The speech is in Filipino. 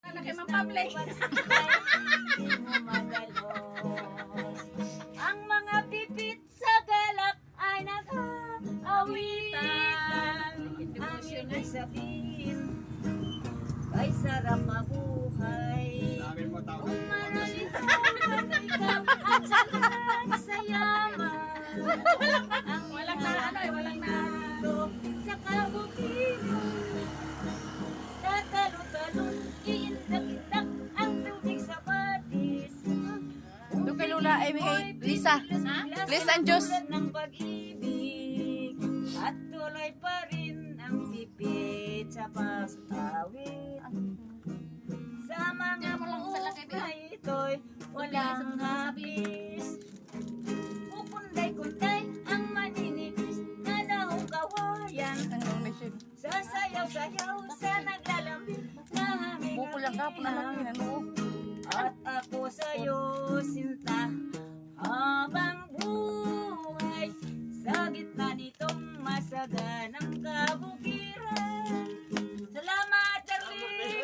Laki mang public. Ang mga pipit sa galak ay nag-aawitan. Ang ibig sabihin ay sarap mabuhay. Kung manalito man ikaw at salan sa yaman. Walang na ano eh, walang na. Sa kabukiran, tatalon-talon, iindak-indak ang tubig sa batis. Doon kay Lula, ay kay Lisa. Lisa and Diyos. Ng pag-ibig at tuloy pa rin ang pipit sa pag-awit. Sa mga buhay ito'y walang hapis. Pupunday-kunday ang maninipis na nahukawayan. Sasayaw-sayaw sa naglalambing na haming Bukulang ka po naman yun. Ano? at ako sa'yo sinta habang buhay sa gitna nitong masaganang kabukiran. Salamat, Charlie!